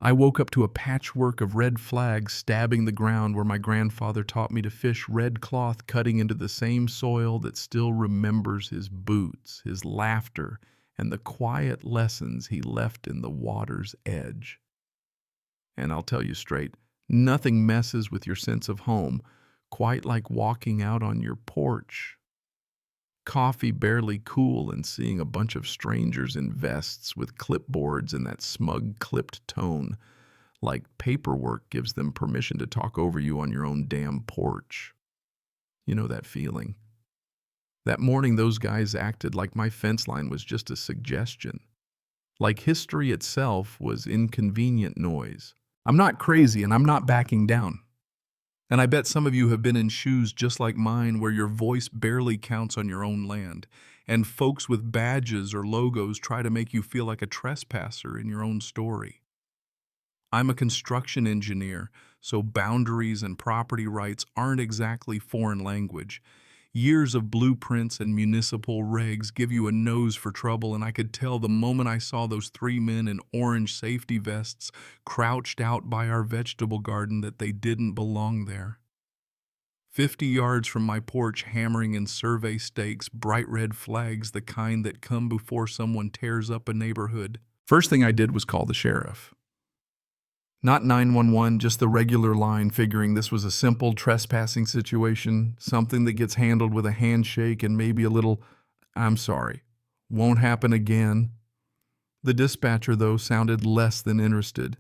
I woke up to a patchwork of red flags stabbing the ground where my grandfather taught me to fish, red cloth cutting into the same soil that still remembers his boots, his laughter, and the quiet lessons he left in the water's edge. And I'll tell you straight, nothing messes with your sense of home quite like walking out on your porch. Coffee barely cool and seeing a bunch of strangers in vests with clipboards and that smug clipped tone, like paperwork gives them permission to talk over you on your own damn porch. You know that feeling. That morning those guys acted like my fence line was just a suggestion. Like history itself was inconvenient noise. I'm not crazy and I'm not backing down. And I bet some of you have been in shoes just like mine where your voice barely counts on your own land, and folks with badges or logos try to make you feel like a trespasser in your own story. I'm a construction engineer, so boundaries and property rights aren't exactly foreign language. Years of blueprints and municipal regs give you a nose for trouble, and I could tell the moment I saw those three men in orange safety vests crouched out by our vegetable garden that they didn't belong there. 50 yards from my porch, hammering in survey stakes, bright red flags, the kind that come before someone tears up a neighborhood. First thing I did was call the sheriff. Not 911, just the regular line, figuring this was a simple trespassing situation, something that gets handled with a handshake and maybe a little, "I'm sorry, won't happen again." The dispatcher, though, sounded less than interested.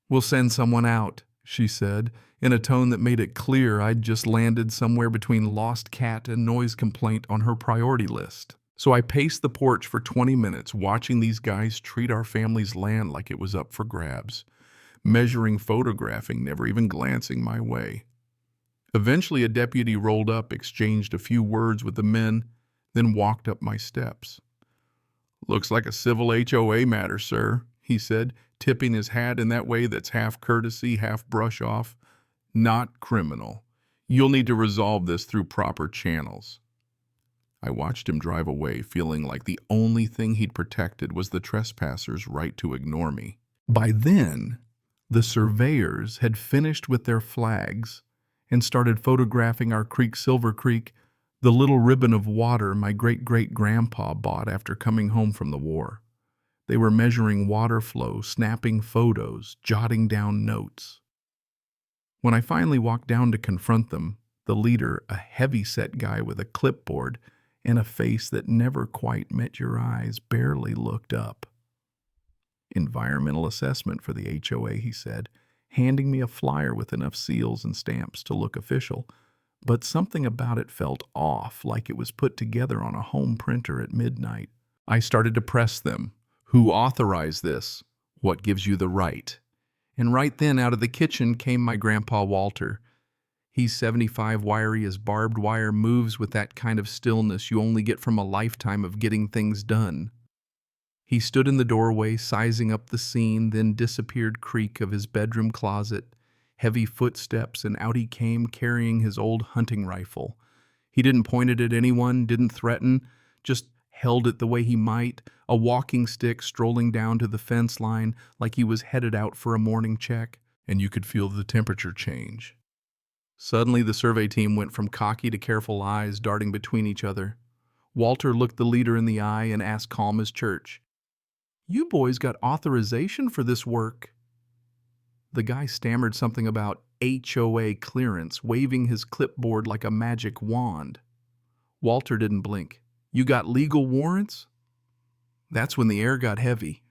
"We'll send someone out," she said, in a tone that made it clear I'd just landed somewhere between lost cat and noise complaint on her priority list. So I paced the porch for 20 minutes, watching these guys treat our family's land like it was up for grabs. Measuring, photographing, never even glancing my way. Eventually, a deputy rolled up, exchanged a few words with the men, then walked up my steps. "Looks like a civil HOA matter, sir," he said, tipping his hat in that way that's half courtesy, half brush off. "Not criminal. You'll need to resolve this through proper channels." I watched him drive away, feeling like the only thing he'd protected was the trespasser's right to ignore me. By then, the surveyors had finished with their flags and started photographing our creek, Silver Creek, the little ribbon of water my great-great-grandpa bought after coming home from the war. They were measuring water flow, snapping photos, jotting down notes. When I finally walked down to confront them, the leader, a heavy-set guy with a clipboard and a face that never quite met your eyes, barely looked up. "Environmental assessment for the HOA," he said, handing me a flyer with enough seals and stamps to look official, but something about it felt off, like it was put together on a home printer at midnight. I started to press them. "Who authorized this? What gives you the right?" And right then, out of the kitchen came my grandpa Walter. He's 75, wiry as barbed wire, moves with that kind of stillness you only get from a lifetime of getting things done. He stood in the doorway, sizing up the scene, then disappeared creak of his bedroom closet, heavy footsteps, and out he came carrying his old hunting rifle. He didn't point it at anyone, didn't threaten, just held it the way he might, a walking stick strolling down to the fence line like he was headed out for a morning check, and you could feel the temperature change. Suddenly the survey team went from cocky to careful eyes darting between each other. Walter looked the leader in the eye and asked calm as church, "You boys got authorization for this work?" The guy stammered something about HOA clearance, waving his clipboard like a magic wand. Walter didn't blink. "You got legal warrants?" That's when the air got heavy.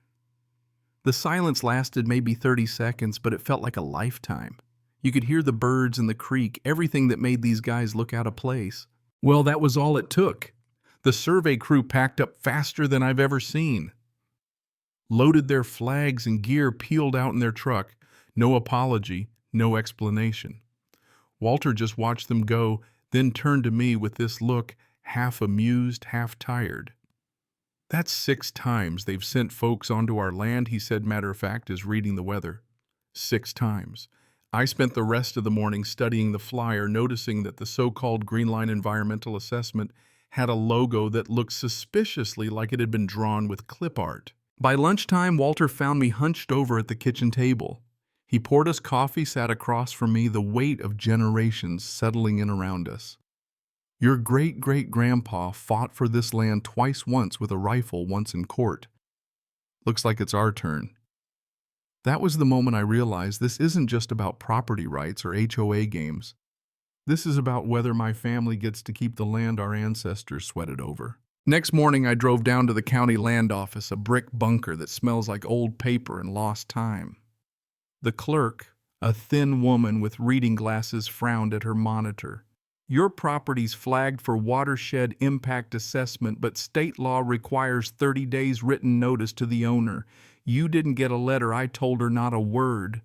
The silence lasted maybe 30 seconds, but it felt like a lifetime. You could hear the birds in the creek, everything that made these guys look out of place. Well, that was all it took. The survey crew packed up faster than I've ever seen. Loaded their flags and gear, peeled out in their truck. No apology, no explanation. Walter just watched them go, then turned to me with this look, half amused, half tired. "That's 6 times they've sent folks onto our land," he said, matter of fact, as reading the weather. 6 times. I spent the rest of the morning studying the flyer, noticing that the so-called Green Line Environmental Assessment had a logo that looked suspiciously like it had been drawn with clip art. By lunchtime, Walter found me hunched over at the kitchen table. He poured us coffee, sat across from me, the weight of generations settling in around us. Your great-great-grandpa fought for this land twice, once with a rifle, once in court. Looks like it's our turn. That was the moment I realized this isn't just about property rights or HOA games. This is about whether my family gets to keep the land our ancestors sweated over. Next morning, I drove down to the county land office, a brick bunker that smells like old paper and lost time. The clerk, a thin woman with reading glasses, frowned at her monitor. Your property's flagged for watershed impact assessment, but state law requires 30 days written notice to the owner. You didn't get a letter. I told her not a word.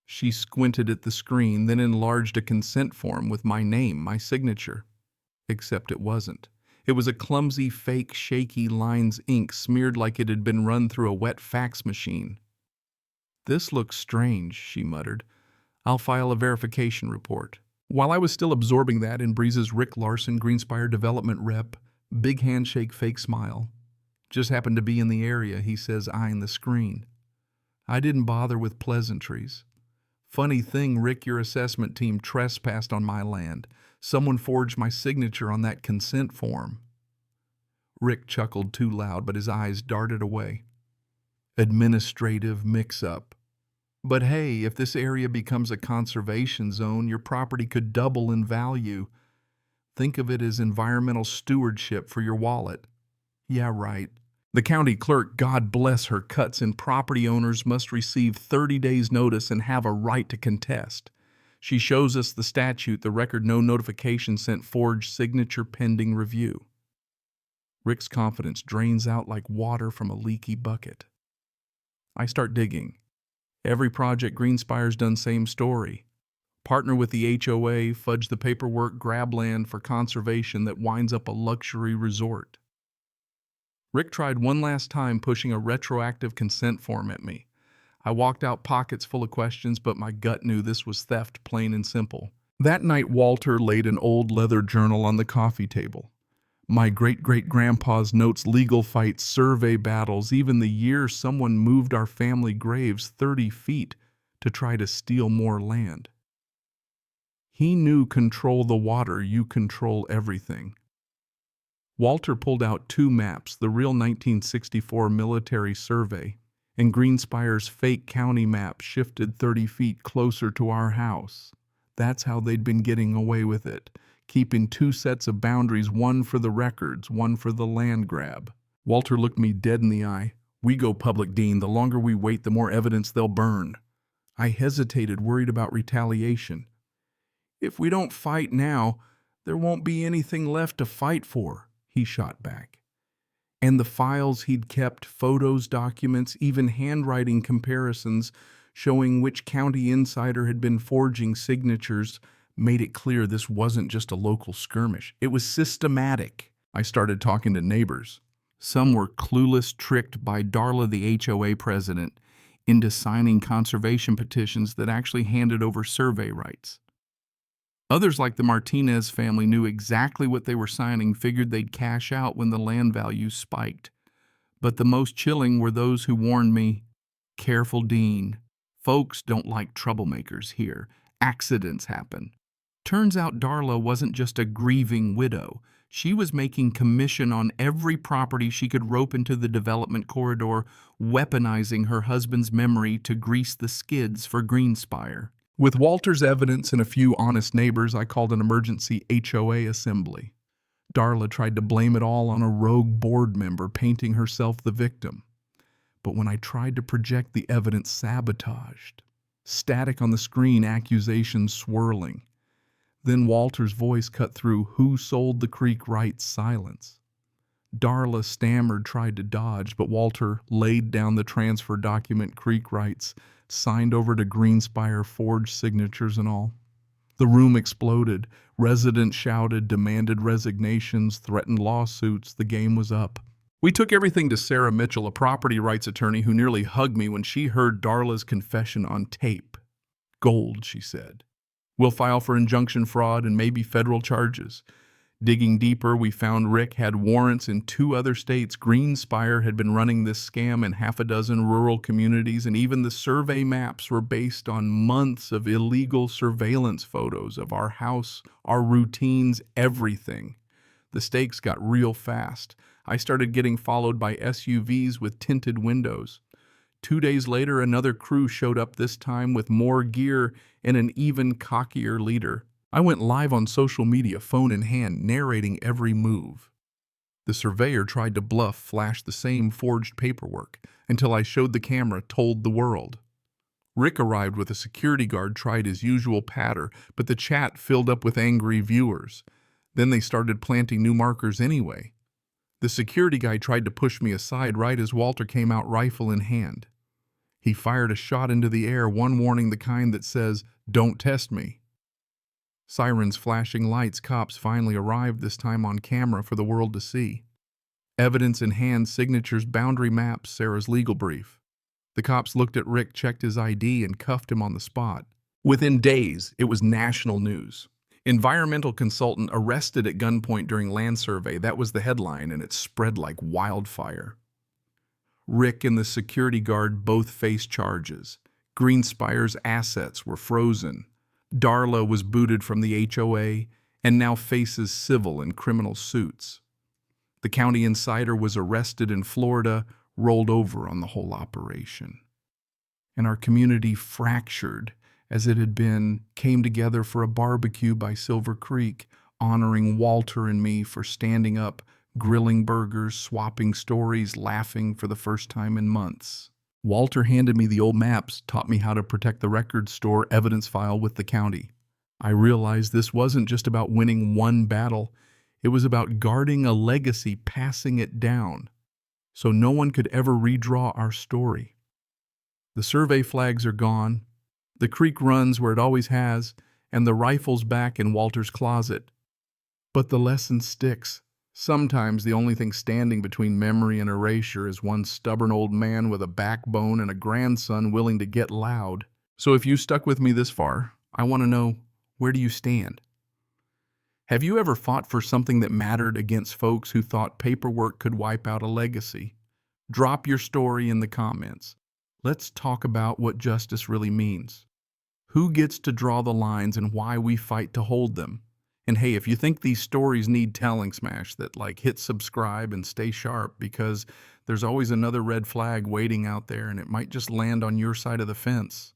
She squinted at the screen, then enlarged a consent form with my name, my signature. Except it wasn't. It was a clumsy, fake, shaky lines ink smeared like it had been run through a wet fax machine. This looks strange, she muttered. I'll file a verification report. While I was still absorbing that in Breeze's Rick Larson, Greenspire development rep, big handshake, fake smile. Just happened to be in the area, he says, eyeing the screen. I didn't bother with pleasantries. Funny thing, Rick, your assessment team trespassed on my land. Someone forged my signature on that consent form. Rick chuckled too loud, but his eyes darted away. Administrative mix-up. But hey, if this area becomes a conservation zone, your property could double in value. Think of it as environmental stewardship for your wallet. Yeah, right. The county clerk, God bless her, cuts in property owners must receive 30 days notice and have a right to contest. She shows us the statute, the record, no notification sent, forged signature pending review. Rick's confidence drains out like water from a leaky bucket. I start digging. Every project Greenspire's done, same story. Partner with the HOA, fudge the paperwork, grab land for conservation that winds up a luxury resort. Rick tried one last time, pushing a retroactive consent form at me. I walked out pockets full of questions, but my gut knew this was theft, plain and simple. That night, Walter laid an old leather journal on the coffee table. My great-great-grandpa's notes, legal fights, survey battles, even the year someone moved our family graves 30 feet to try to steal more land. He knew control the water, you control everything. Walter pulled out 2 maps, the real 1964 military survey, and Greenspire's fake county map shifted 30 feet closer to our house. That's how they'd been getting away with it. Keeping 2 sets of boundaries, one for the records, one for the land grab. Walter looked me dead in the eye. We go public, Dean. The longer we wait, the more evidence they'll burn. I hesitated, worried about retaliation. If we don't fight now, there won't be anything left to fight for, he shot back. And the files he'd kept, photos, documents, even handwriting comparisons showing which county insider had been forging signatures, made it clear this wasn't just a local skirmish. It was systematic. I started talking to neighbors. Some were clueless, tricked by Darla, the HOA president, into signing conservation petitions that actually handed over survey rights. Others, like the Martinez family, knew exactly what they were signing, figured they'd cash out when the land values spiked. But the most chilling were those who warned me, "Careful, Dean. Folks don't like troublemakers here. Accidents happen." Turns out Darla wasn't just a grieving widow. She was making commission on every property she could rope into the development corridor, weaponizing her husband's memory to grease the skids for Greenspire. With Walter's evidence and a few honest neighbors, I called an emergency HOA assembly. Darla tried to blame it all on a rogue board member, painting herself the victim. But when I tried to project the evidence, sabotaged. Static on the screen, accusations swirling. Then Walter's voice cut through, "Who sold the creek rights?" Silence. Darla stammered, tried to dodge, but Walter laid down the transfer document, creek rights, signed over to Greenspire, forged signatures and all. The room exploded. Residents shouted, demanded resignations, threatened lawsuits. The game was up. We took everything to Sarah Mitchell, a property rights attorney who nearly hugged me when she heard Darla's confession on tape. "Gold," she said. "We'll file for injunction fraud and maybe federal charges. Digging deeper, we found Rick had warrants in 2 other states. Greenspire had been running this scam in half a dozen rural communities, and even the survey maps were based on months of illegal surveillance photos of our house, our routines, everything. The stakes got real fast. I started getting followed by SUVs with tinted windows. 2 days later, another crew showed up, this time with more gear and an even cockier leader. I went live on social media, phone in hand, narrating every move. The surveyor tried to bluff, flash the same forged paperwork, until I showed the camera, told the world. Rick arrived with a security guard, tried his usual patter, but the chat filled up with angry viewers. Then they started planting new markers anyway. The security guy tried to push me aside right as Walter came out, rifle in hand. He fired a shot into the air, one warning, the kind that says, "Don't test me." Sirens, flashing lights, cops finally arrived, this time on camera for the world to see. Evidence in hand, signatures, boundary maps, Sarah's legal brief. The cops looked at Rick, checked his ID, and cuffed him on the spot. Within days, it was national news. Environmental consultant arrested at gunpoint during land survey. That was the headline, and it spread like wildfire. Rick and the security guard both faced charges. Greenspire's assets were frozen. Darla was booted from the HOA and now faces civil and criminal suits. The county insider was arrested in Florida, rolled over on the whole operation. And our community fractured as it had been, came together for a barbecue by Silver Creek, honoring Walter and me for standing up, grilling burgers, swapping stories, laughing for the first time in months. Walter handed me the old maps, taught me how to protect the record store evidence file with the county. I realized this wasn't just about winning one battle. It was about guarding a legacy, passing it down, so no one could ever redraw our story. The survey flags are gone. The creek runs where it always has, and the rifle's back in Walter's closet. But the lesson sticks. Sometimes the only thing standing between memory and erasure is one stubborn old man with a backbone and a grandson willing to get loud. So if you stuck with me this far, I want to know, where do you stand? Have you ever fought for something that mattered against folks who thought paperwork could wipe out a legacy? Drop your story in the comments. Let's talk about what justice really means. Who gets to draw the lines and why we fight to hold them? And hey, if you think these stories need telling, smash that like, hit subscribe and stay sharp, because there's always another red flag waiting out there and it might just land on your side of the fence.